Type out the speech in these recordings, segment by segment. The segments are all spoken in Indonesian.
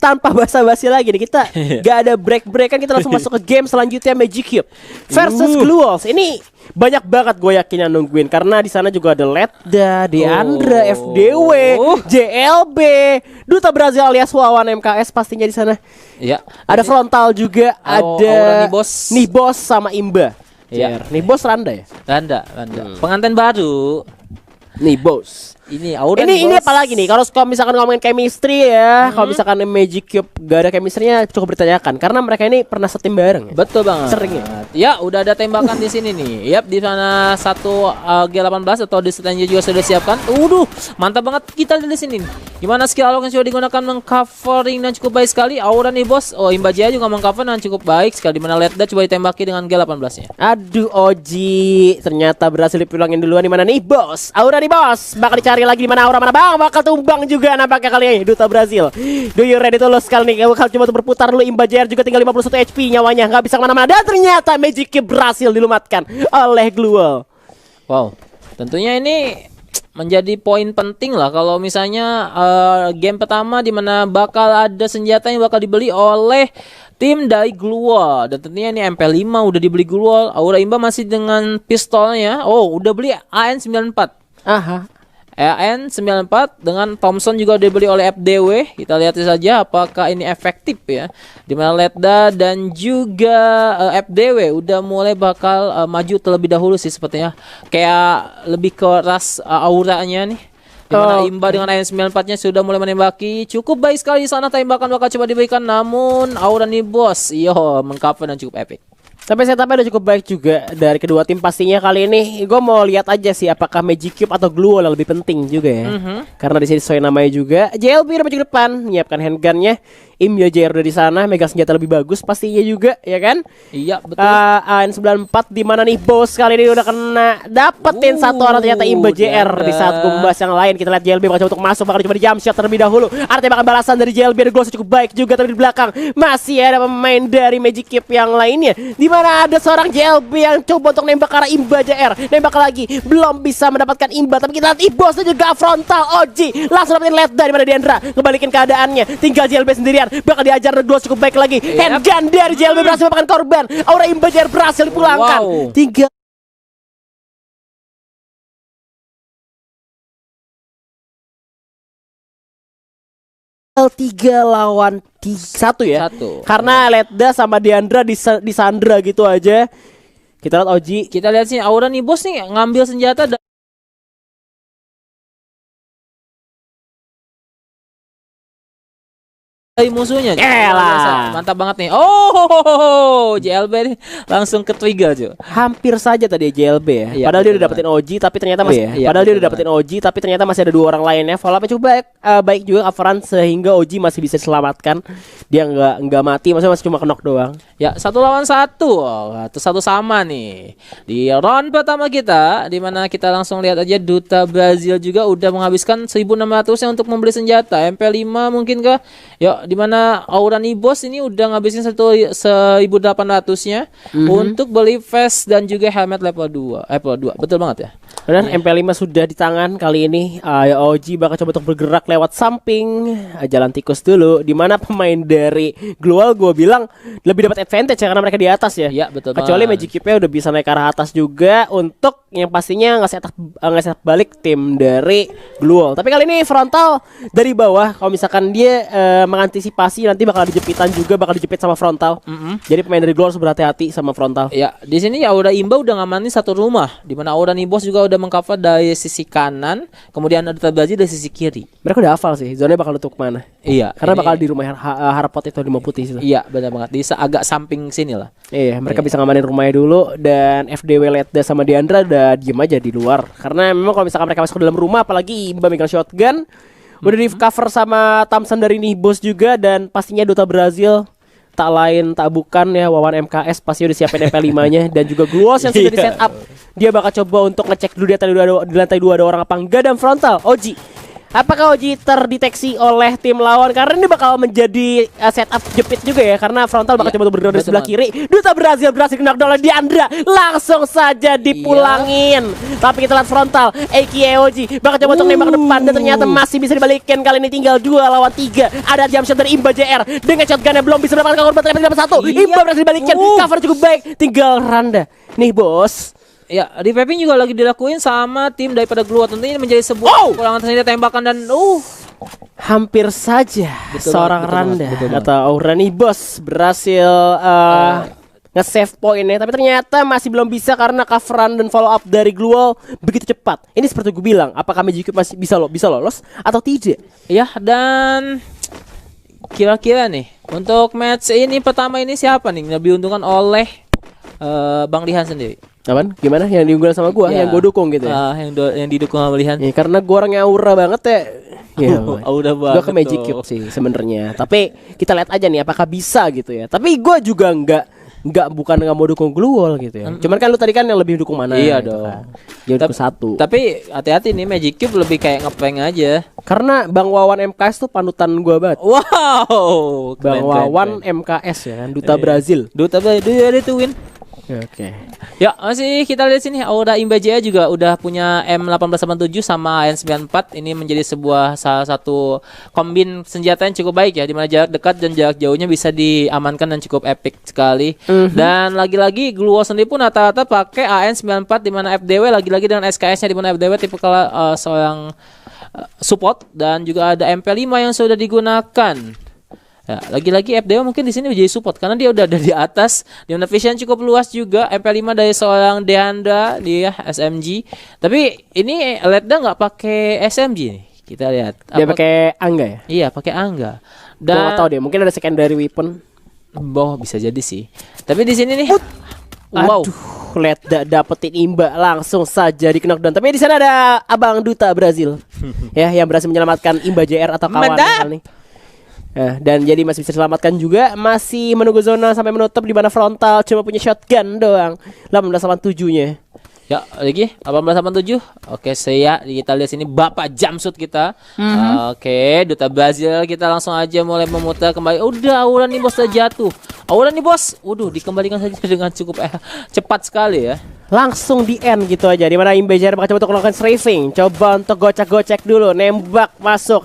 tanpa basa-basi lagi nih, kita gak ada break-break kan, kita langsung masuk ke game selanjutnya, Magic Cube versus Gluals. Ini banyak banget gue yakin yang nungguin karena di sana juga ada Ledda, Deandra, FDW, JLB, Duta Brazil alias Wawan MKS pastinya di sana. Iya. Ada Frontal juga, ada Nibos sama Imba. Iya. Nibos Randa ya? Randa. Pengantin baru. Nibos. Ini Aura ini apalagi nih kalau misalkan ngomongin chemistry ya, kalau misalkan Magic Cube gak ada chemistry-nya cukup ditanyakan karena mereka ini pernah setim bareng. Betul banget. Sering ya. Ya, udah ada tembakan di sini nih. Yap, di sana satu G18 atau di setannya juga sudah siapkan. Mantap banget kita lihat di sini. Gimana skill alok yang sudah digunakan mengcovering dan cukup baik sekali. Aura nih bos. Imba Jaya juga mengcover dan cukup baik sekali. Dimana Ledda coba ditembaki dengan G18-nya. Aduh, Oji ternyata berhasil dipulangin duluan. Di mana nih bos? Aura nih bos. Bakal dicari lagi di mana Aura, mana bang? Bakal tumbang juga nampaknya kali ini Duta Brazil. Do you ready to lose kali ini? Bakal coba untuk berputar dulu. Imba Jaya juga tinggal 51 HP nyawanya. Nggak bisa kemana-mana. Dan ternyata Magic Cube berhasil dilumatkan oleh Glual. Wow, tentunya ini menjadi poin penting lah kalau misalnya game pertama di mana bakal ada senjata yang bakal dibeli oleh tim dari Glual. Dan tentunya ini MP5 udah dibeli Glual. Aura Imba masih dengan pistolnya. Udah beli AN94. AN94 dengan Thompson juga dibeli oleh FDW. Kita lihat saja apakah ini efektif ya. Dimana Ledda dan juga FDW udah mulai bakal maju terlebih dahulu sih sepertinya. Kayak lebih keras auranya nih. Dimana Imba dengan AN94-nya sudah mulai menembaki. Cukup baik sekali di sana, tembakan bakal coba diberikan. Namun Aura nih bos, mengcover dan cukup epic. Tapi setupnya udah cukup baik juga dari kedua tim pastinya kali ini. Gue mau lihat aja sih apakah Magic Cube atau Glual yang lebih penting juga ya. Karena di sini sesuai namanya juga. JLB udah maju ke depan, menyiapkan handgunnya. Imba Jaya udah di sana, megang senjata lebih bagus pastinya juga, ya kan? Iya betul. AN94 di mana nih bos kali ini udah kena dapetin satu orang ternyata Imba JR di saat gumbas yang lain. Kita lihat JLB bakal coba untuk masuk, bakal coba di jump shot terlebih dahulu. Artinya bakal balasan dari JLB, ada Gloss cukup baik juga, tapi di belakang masih ada pemain dari Magic Cube yang lainnya. Di mana ada seorang JLB yang coba untuk nembak ke arah Imba JR, nembak lagi, belum bisa mendapatkan Imba, tapi kita lihat Ibosnya juga Frontal Oji langsung dapetin Ledda di mana Deandra ngebalikin keadaannya, tinggal JLB sendirian. Bakal diajar Gloss cukup baik lagi. Handgun dari JLB berhasil memakan korban. Aura Imba Jaya berhasil dipulangkan. 3 lawan 1 ya. Karena Ledda sama Deandra disandra gitu aja. Kita lihat Oji. Kita lihat sih Aura nih bos nih ngambil senjata musuhnya. Mantap banget nih. JLB nih langsung ke trigger aja. Hampir saja tadi JLB ya. Padahal dia udah dapetin OG tapi ternyata masih tapi ternyata masih ada 2 orang lainnya. Follow-up cukup baik juga coveran sehingga OG masih bisa diselamatkan. Dia enggak mati, maksudnya masih cuma knock doang. Ya, 1 lawan 1. Terus 1 sama nih. Di round pertama kita di mana kita langsung lihat aja Duta Brazil juga udah menghabiskan 1.600-nya untuk membeli senjata. MP5 mungkin kah? Yuk, di mana Aura nih bos ini udah ngabisin 1.800-nya untuk beli vest dan juga helmet level 2. Betul banget ya. Benar, MP5 sudah di tangan kali ini. OG bakal coba untuk bergerak lewat samping, jalan tikus dulu. Di mana pemain dari Glual gue bilang lebih dapat advantage ya karena mereka di atas ya. Iya, betul. Kecuali Magic Cube-nya udah bisa naik ke arah atas juga untuk yang pastinya nggak setak balik tim dari Glual. Tapi kali ini Frontal dari bawah. Kalau misalkan dia mengantisipasi nanti bakal dijepitan juga, bakal dijepit sama Frontal. Jadi pemain dari Glual harus berhati-hati sama Frontal. Ya, di sini Aura Imba udah ngamanin satu rumah, di mana Aura Nibos juga udah mengcover dari sisi kanan, kemudian ada Tabaji dari sisi kiri. Mereka udah hafal sih, zonanya bakal tutup mana. Iya, karena bakal di rumah Harpot itu di putih situ. Iya, benar banget. Di agak samping sini lah. Iya, mereka bisa ngamanin rumahnya dulu. Dan FDW Ledda sama Deandra udah diem aja di luar. Karena memang kalau misalkan mereka masuk ke dalam rumah, apalagi Imba megang shotgun, udah di cover sama Thompson dari Nibos juga. Dan pastinya Duta Brazil tak lain tak bukan ya Wawan MKS pasti udah siapin MP5-nya. Dan juga Gloss yang sudah di setup. Dia bakal coba untuk ngecek dulu di lantai 2 ada orang apa enggak. Dan Frontal Oji Apakah Oji terdeteksi oleh tim lawan? Karena ini bakal menjadi setup jepit juga ya. Karena frontal bakal coba bergerak di sebelah kiri. Duta Brazil berhasil kena oleh Diandra. Langsung saja dipulangin. Tapi kita lihat frontal Eki Oji bakal coba untuk nembak ke depan. Dan ternyata masih bisa dibalikin. Kali ini tinggal 2 lawan 3. Ada jump shot dari Imba JR. Dengan shotgunnya belum bisa mendapatkan korban. Tapi dapat 1. Imba berhasil dibalikin. Cover cukup baik. Tinggal Randa. Nih bos. Ya, reviving juga lagi dilakuin sama tim daripada Gluo. Tentunya ini menjadi sebuah pulangan tersendiri tembakan dan hampir saja seorang Randa atau Aurani Bos berhasil nge-save poinnya, tapi ternyata masih belum bisa karena coveran dan follow up dari Gluo begitu cepat. Ini seperti gue bilang, apakah Magic Cube masih bisa lolos atau tidak? Ya, dan kira-kira nih untuk match ini pertama ini siapa nih lebih diuntungkan oleh Bang Lihan sendiri? Apaan? Gimana? Yang diunggul sama gua, yang gua dukung gitu ya? Yang didukung sama Lihan. Ya, karena gua orangnya aura banget ya. Ya, aura banget. Gua ke Magic Cube sih sebenarnya. Tapi kita lihat aja nih apakah bisa gitu ya. Tapi gua juga bukan nggak mau dukung Gluol gitu ya. Cuman kan lu tadi kan yang lebih dukung mana? Iya gitu dong. Kan. Jadi satu. Tapi hati-hati nih Magic Cube lebih kayak ngeprank aja. Karena Bang Wawan MKS tuh panutan gua banget. Wow. Bang Wawan MKS ya kan, Duta Brazil. Duta Brazil itu win. Oke. Ya, masih kita lihat sini Aura Imba Jaya juga udah punya M1887 sama AN94. Ini menjadi salah satu kombin senjata yang cukup baik ya, di mana jarak dekat dan jarak jauhnya bisa diamankan dan cukup epic sekali. Dan lagi-lagi Gluo sendiri pun rata-rata pakai AN94 di mana FDW lagi-lagi dengan SKS-nya di mana FDW tipe seorang support dan juga ada MP5 yang sudah digunakan. Ya, lagi-lagi FDW mungkin di sini menjadi support karena dia udah ada di atas. Di mana vision cukup luas juga. MP5 dari seorang Deandra dia SMG. Tapi ini Ledda nggak pakai SMG nih. Kita lihat. Dia pakai Angga ya? Iya, pakai Angga. Dan nggak tahu deh, mungkin ada secondary weapon. Bisa jadi sih. Tapi di sini nih. Wow. Aduh, Ledda dapetin Imba langsung saja di knockdown. Tapi di sana ada Abang Duta Brazil. Ya, yang berhasil menyelamatkan Imba JR atau kawan nih. Dan jadi masih bisa diselamatkan juga. Masih menunggu zona sampai menutup di mana frontal cuma punya shotgun doang. 1887-nya. Ya, lagi 1887. Oke, kita lihat sini Bapak Jamsud kita. Oke, Duta Brazil kita langsung aja mulai memutar kembali. Udah Aura nih bos jatuh. Aura nih bos. Waduh, dikembalikan saja dengan cukup cepat sekali ya. Langsung di end gitu aja. Dimana Imbejar bakal coba untuk melakukan strafing. Coba untuk gocek-gocek dulu. Nembak masuk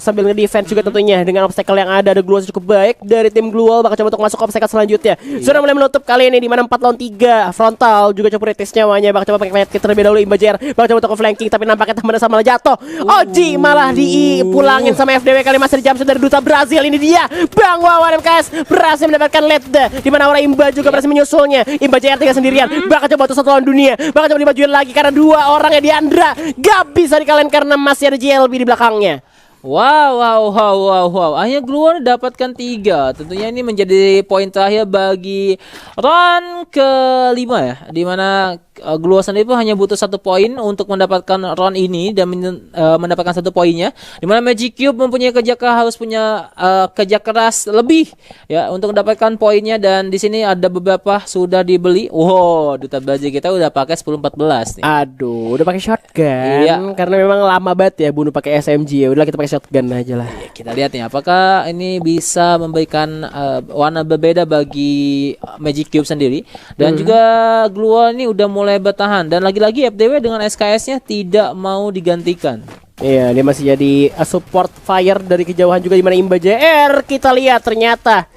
sambil nge-defense juga tentunya. Dengan obstacle yang ada Gluol cukup baik. Dari tim Gluol bakal coba untuk masuk obstacle selanjutnya. Sudah mulai menutup kali ini. Dimana 4 lawan 3. Frontal juga coba retest nyawanya. Bakal coba pakai penyakit terlebih dahulu. Imbejar bakal coba untuk flanking. Tapi nampaknya teman sama malah jatuh. Oji malah dipulangin sama FDW. Kali masih di jumpsuit dari Duta Brazil. Ini dia Bang Wawan MKS berhasil mendapatkan Ledda. Dimana Aura Imba juga berhasil menyusulnya. Imba JR tinggal sendirian. Bakal coba untuk satu lawan dunia. Bakal coba dimajuin lagi karena 2 orangnya Diandra gak bisa dikalahin karena masih ada JLB di belakangnya. Wow. Akhirnya Gluo dapatkan 3. Tentunya ini menjadi poin terakhir bagi round ke-5 ya. Dimana Gluo sendiri pun hanya butuh 1 poin untuk mendapatkan round ini dan mendapatkan 1 poinnya. Dimana Magic Cube mempunyai harus punya kerja keras lebih ya untuk mendapatkan poinnya. Dan di sini ada beberapa sudah dibeli. Wow, Duta Brazil kita udah pakai 10-14 nih. Aduh, udah pakai shotgun. Iya. Karena memang lama banget ya bunuh pakai SMG ya. Udahlah kita pakai shotgun aja lah. Ya, kita lihat nih apakah ini bisa memberikan warna berbeda bagi Magic Cube sendiri. Dan juga Gluo ini udah mulai bertahan. Dan lagi-lagi FDW dengan SKS-nya tidak mau digantikan. Iya, dia masih jadi support fire dari kejauhan juga. Di mana Imba JR kita lihat ternyata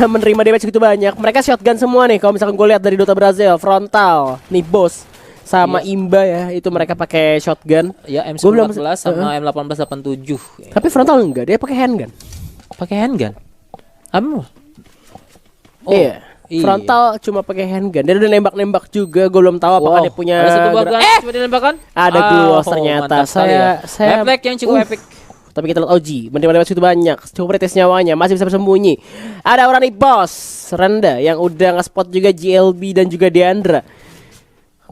menerima damage begitu banyak. Mereka shotgun semua nih. Kalau misalkan gue lihat dari Duta Brazil, frontal, nih bos sama Imba ya, itu mereka pakai shotgun. Ya, M19 sama M1887. Tapi frontal enggak, dia pakai handgun. Pakai handgun? Iya. Frontal cuma pakai handgun. Dia udah nembak-nembak juga. Gue belum tahu apakah dia punya. Ada satu bagan coba ditembakkan. Ada Gluo ternyata. Saya refleks yang cukup epic. Tapi kita lihat Oji menerima damage itu banyak. Coba retest nyawanya masih bisa bersembunyi. Ada orang nih bos Randa yang udah nge-spot juga GLB dan juga Deandra.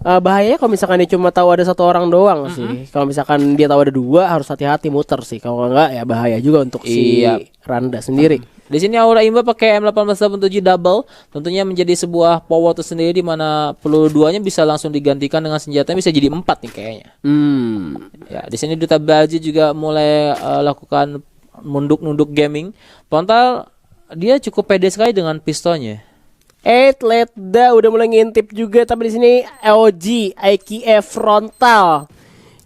Bahayanya kalau misalkan dia cuma tahu ada 1 orang doang sih. Kalau misalkan dia tahu ada 2 harus hati-hati muter sih. Kalau enggak ya bahaya juga untuk si Randa sendiri. Di sini Aura Imba pakai M1887 double, tentunya menjadi sebuah power tersendiri di mana peluru duanya bisa langsung digantikan dengan senjata yang bisa jadi 4 nih kayaknya. Ya, di sini Duta Baji juga mulai lakukan nunduk gaming. Frontal dia cukup pede sekali dengan pistolnya. Letda udah mulai ngintip juga, tapi di sini OG IKF Frontal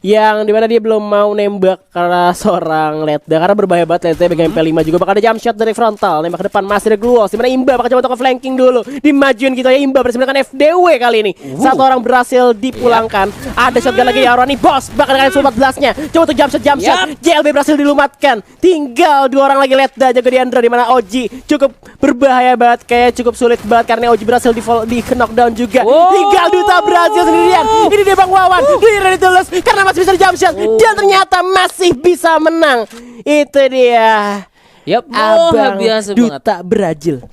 yang dimana dia belum mau nembak karena seorang Letda, karena berbahaya banget Letda pegang MP5 juga. Bakal ada jump shot dari Frontal, nembak ke depan masih ada Gluos, dimana Imba bakal coba untuk flanking dulu, dimajuin gitu ya. Imba berhasil menggunakan FDW kali ini. Satu orang berhasil dipulangkan. Ada shotgun lagi ya Roni Bos, bakal dengan 14 nya coba untuk jump shot. JLB berhasil dilumatkan. Tinggal 2 orang lagi Letda jaga Diandra, dimana OG cukup berbahaya banget, kayak cukup sulit banget karena OG berhasil di knockdown juga. Tinggal Duta Brazil sendirian. Ini dia Bang Wawan, dia ready to lose karena masih bisa di jump shot dan ternyata masih bisa menang. Itu dia. Abang biasa Duta Brazil.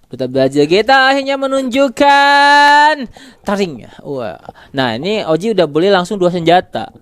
Duta Brazil kita akhirnya menunjukkan taringnya. Nah, ini Oji udah beli langsung 2 senjata.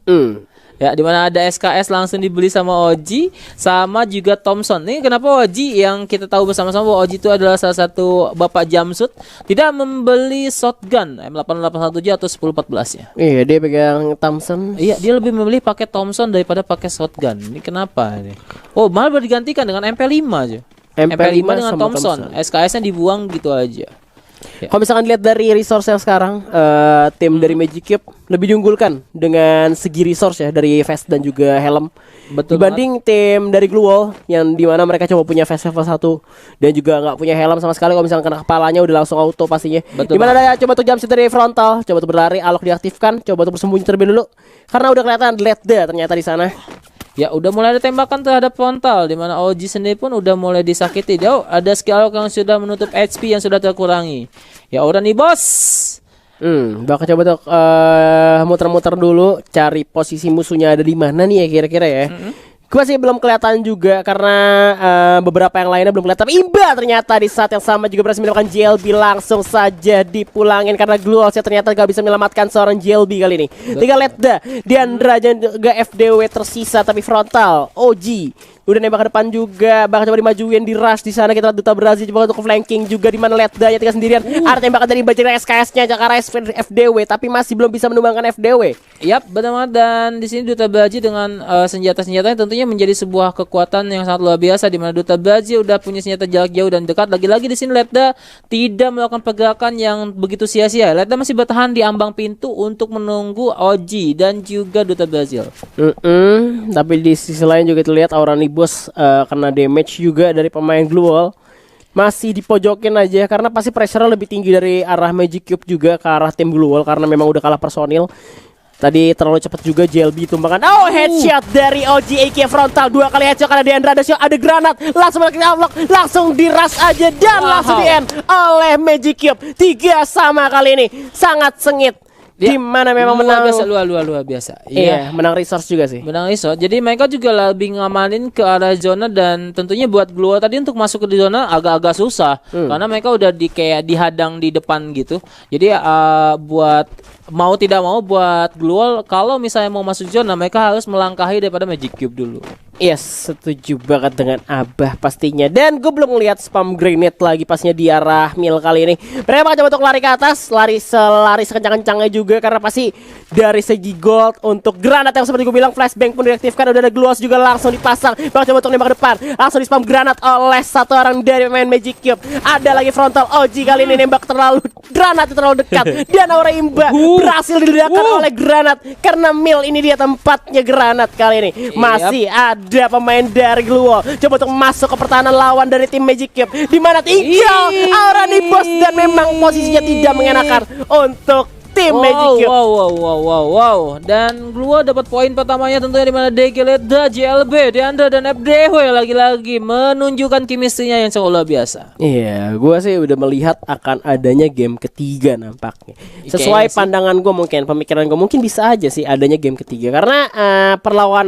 Ya, dimana ada SKS langsung dibeli sama Oji, sama juga Thompson. Ini kenapa Oji yang kita tahu bersama-sama bahwa Oji itu adalah salah satu bapak jumpsuit tidak membeli shotgun M887 atau 1014 ya. Iya, dia pegang Thompson. Iya, dia lebih memilih pakai Thompson daripada pakai shotgun. Ini kenapa ini? Malah baru digantikan dengan MP5 aja. MP5 dengan Thompson. SKS-nya dibuang gitu aja. Kalau misalkan dilihat dari resource yang sekarang, tim dari Magic Cube lebih diunggulkan dengan segi resource ya, dari vest dan juga helm. Dibanding tim dari Glue yang dimana mereka coba punya vest level 1 dan juga nggak punya helm sama sekali. Kalau misalkan kena kepalanya udah langsung auto pastinya. Dimana ada coba untuk jump shot dari Frontal, coba untuk berlari, alok diaktifkan, coba untuk bersembunyi terlebih dulu karena udah kelihatan Letda ternyata di sana. Ya, udah mulai ada tembakan terhadap Frontal, di mana OG sendiri pun udah mulai disakiti. Ada skill yang sudah menutup HP yang sudah terkurangi. Ya udah nih bos. Bakal coba untuk muter-muter dulu cari posisi musuhnya ada di mana nih ya kira-kira ya. Gue sih belum kelihatan juga karena beberapa yang lainnya belum kelihatan. Tapi Imba ternyata di saat yang sama juga berhasil melakukan JLB, langsung saja dipulangin karena Gluosnya ternyata gak bisa menyelamatkan seorang JLB kali ini. Tinggal Letda, Diandra juga FDW tersisa, tapi Frontal, OG udah nembak ke depan juga, bakal coba dimajuin di rush di sana. Kita lihat Duta Brazil coba untuk flanking juga, di mana Letda nya tinggal sendirian. Ada tembakan dari Bajir SKS-nya Jakarta FDW, tapi masih belum bisa menumbangkan FDW. Yap, benar banget. Dan di sini Duta Brazil dengan senjata-senjatanya tentunya menjadi sebuah kekuatan yang sangat luar biasa, di mana Duta Brazil udah punya senjata jarak jauh dan dekat. Lagi-lagi di sini Letda tidak melakukan pergerakan yang begitu sia-sia. Letda masih bertahan di ambang pintu untuk menunggu OG dan juga Duta Brazil. Tapi di sisi lain juga terlihat Aurani Bos kena damage juga dari pemain Glue. Masih dipojokin aja karena pasti pressure lebih tinggi dari arah Magic Cube juga ke arah tim Glue karena memang udah kalah personil. Tadi terlalu cepat juga JLB tumbangkan. Headshot dari OG AK Frontal, 2 kali headshot karena Diandra ada granat. Langsung langsung diras aja dan langsung di-end oleh Magic Cube. 3 sama kali ini. Sangat sengit. Di mana memang menang luar biasa. Iya, menang resource juga sih. Menang resource. Jadi mereka juga lebih ngamanin ke arah zona, dan tentunya buat Glue tadi untuk masuk ke zona agak-agak susah karena mereka udah kayak dihadang di depan gitu. Jadi buat mau tidak mau buat Glue kalau misalnya mau masuk zona mereka harus melangkahi daripada Magic Cube dulu. Yes, setuju banget dengan Abah pastinya. Dan gue belum ngeliat spam grenade lagi pasnya di arah mil kali ini. Mereka bakal coba untuk lari ke atas, lari sekencang-kencangnya juga karena pasti dari segi gold untuk granat yang seperti gue bilang flashbang pun diaktifkan. Udah ada Gluos juga langsung dipasang. Bakal coba untuk nembak ke depan, langsung di spam granat oleh satu orang dari pemain Magic Cube. Ada lagi Frontal OG kali ini nembak granat terlalu dekat. Dan Aura Imba berhasil diledakkan oleh granat karena mil ini dia tempatnya granat kali ini. Masih ada pemain dari Glue coba untuk masuk ke pertahanan lawan dari tim Magic Cube, di mana tinggal Aurani Bos dan memang posisinya tidak mengenakan untuk tim Magic Cube. Wow. Dan Glue dapat poin pertamanya tentunya, di mana DG Letda, JLB, Diandra dan FDW lagi-lagi menunjukkan chemistry-nya yang sangat luar biasa. Iya, gue sih udah melihat akan adanya game ketiga nampaknya. Sesuai pandangan gue mungkin, pemikiran gue mungkin bisa aja sih adanya game ketiga karena perlawanan